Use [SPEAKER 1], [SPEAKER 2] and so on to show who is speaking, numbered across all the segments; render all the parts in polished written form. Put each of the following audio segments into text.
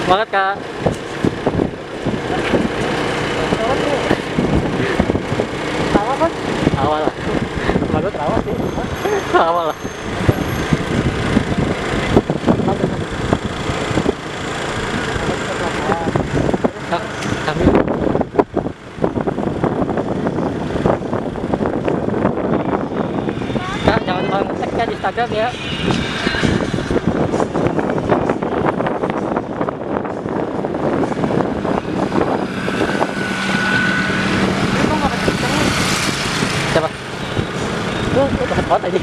[SPEAKER 1] Banget kak.
[SPEAKER 2] Tawa kan?
[SPEAKER 1] Awal lah.
[SPEAKER 2] Baru terawat sih.
[SPEAKER 1] Awal lah. Kak, kami. Kak, jangan lupa nge-tag ya di Instagram ya. Siapa? Gue dapat pot aja.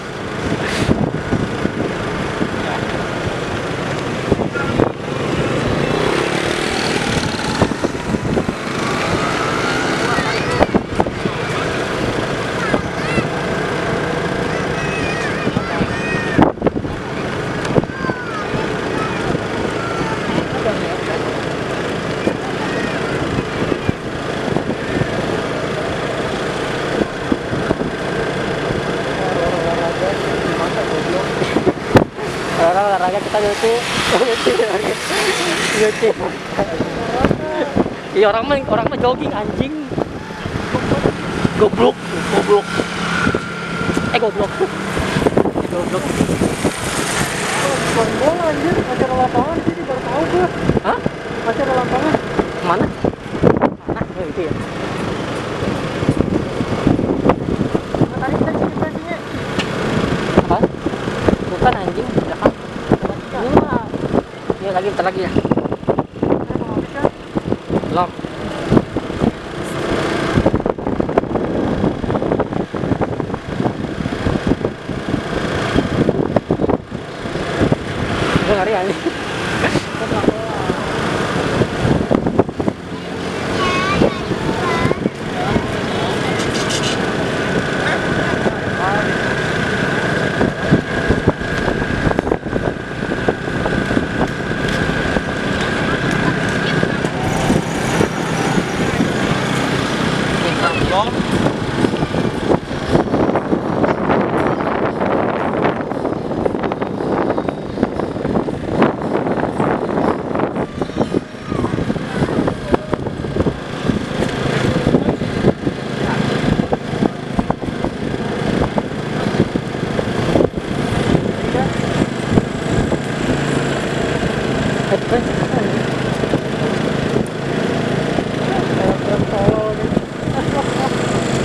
[SPEAKER 1] Olahraga kita nyuci. Iya orang mah jogging anjing. Goblok. Goblok. Goblok.
[SPEAKER 2] Bukan bola anjir, acara lapangan jadi baru tahu gue.
[SPEAKER 1] Hah?
[SPEAKER 2] Acara lapangan.
[SPEAKER 1] Mana? Mana? Oh itu ya.
[SPEAKER 2] Tadi kita sini.
[SPEAKER 1] Apa? Bukan anjing, belakang. Ini mah. Iya lagi, bentar lagi ya.
[SPEAKER 2] Mau habis kan?
[SPEAKER 1] Belum. Gue ngari anjing.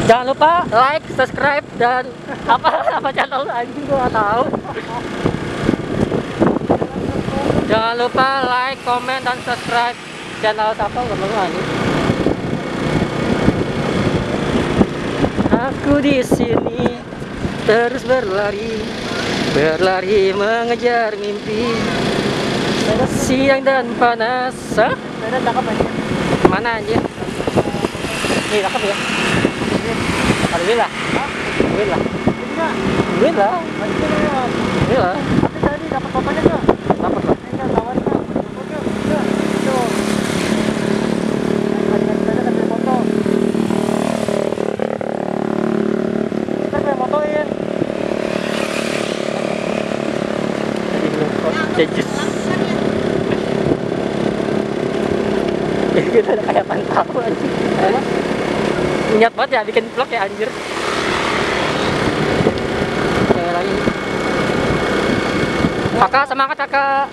[SPEAKER 1] Jangan lupa like, subscribe dan apa channel anjing gua nggak tahu. Jangan lupa like, komen dan subscribe channel siapa nggak tahu anjing. Aku di sini terus berlari mengejar mimpi. Siang dan panas. Hah?
[SPEAKER 2] Medan cakep aja.
[SPEAKER 1] Mana anjir? Nih cakep ya. Alhamdulillah. Alhamdulillah. Alhamdulillah. Alhamdulillah.
[SPEAKER 2] Tapi tadi dapat fotonya nggak?
[SPEAKER 1] Dapat lah.
[SPEAKER 2] Enggak, tawarin nggak? Oke, udah. Itu. Ada foto. Kita pengen fotoin.
[SPEAKER 1] Jejus. Kita ada kayak pantau aja. Niat banget ya bikin vlog ya anjir. Kayak lagi. Kakak semangat kakak.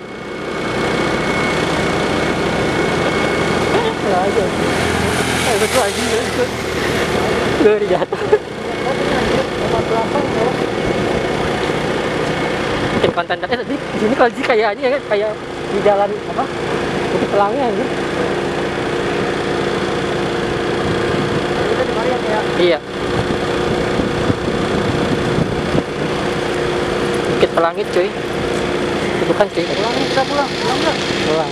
[SPEAKER 1] Ya aja. Betul aja. Dari jatuh. Bikin konten di sini kalau di kayaknya ya, kayak di jalan apa? Bukit Pelangi anjir.
[SPEAKER 2] Kita di Marian ya.
[SPEAKER 1] Iya. Bukit Pelangi cuy. Itu bukan cuy.
[SPEAKER 2] Pulang nih, kita pulang. Pulang nggak?
[SPEAKER 1] Pulang.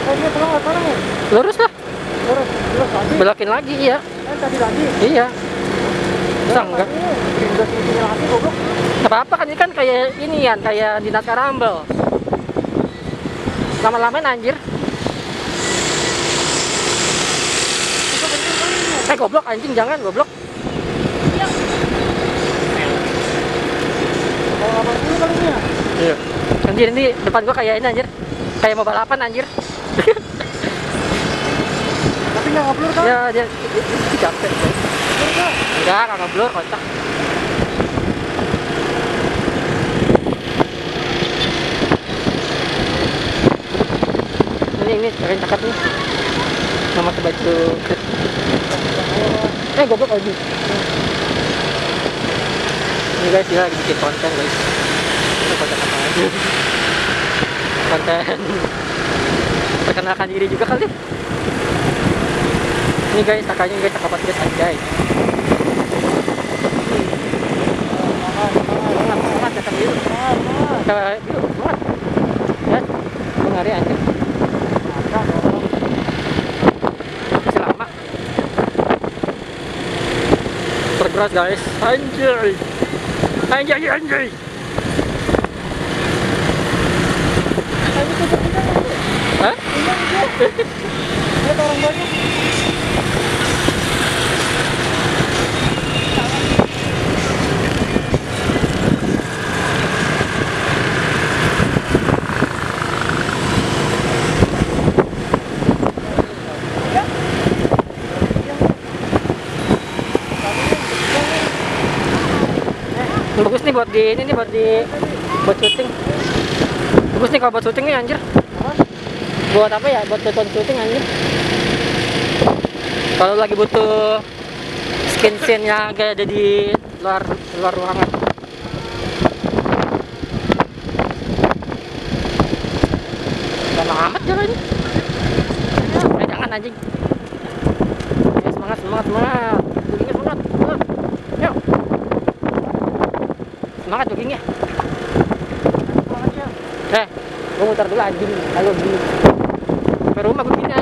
[SPEAKER 2] Dia pulang nggak sekarang ya?
[SPEAKER 1] Lurus lah.
[SPEAKER 2] Lurus tadi.
[SPEAKER 1] Belokin lagi iya.
[SPEAKER 2] Tadi lagi.
[SPEAKER 1] Iya. Bisa enggak?
[SPEAKER 2] Udah sini lagi goblok.
[SPEAKER 1] Gak apa-apa kan ini kan kayak ini kan kayak dinas karambel. Lama-lamain anjir. Goblok anjing jangan goblok.
[SPEAKER 2] Kalau abang dulu kali ini ya.
[SPEAKER 1] Iya. Anjir ini depan gua kayak ini anjir. Kayak mau balapan anjir.
[SPEAKER 2] Tapi nggak ngeblur kan?
[SPEAKER 1] Ya dia capek. Enggak ngeblur kocak. Ini keren cakep nih. Nama pakai baju goblok lagi. Ini guys dia lagi bikin konten guys. Itu konten apa aja? Konten perkenalkan diri juga kali. Ini guys kakaknya guys cakep banget guys anjay. Semangat datang dulu. Semangat. Ya, ngari anjir. Selama bergerak guys, anjay. Hah?
[SPEAKER 2] Lihat orang banyak.
[SPEAKER 1] Bagus nih buat di ini nih buat syuting. Bagus nih kalau buat syuting nih anjir. Buat apa ya? Buat tonton syuting anjir. Kalau lagi butuh scene yang kayak ada di luar ruangan. Lama amat jalannya. Jangan anjing. Ya, semangat. Joggingnya semangat. Yuk. Semangat joggingnya. Gue muter dulu anjing. Kalau di rumah gue gini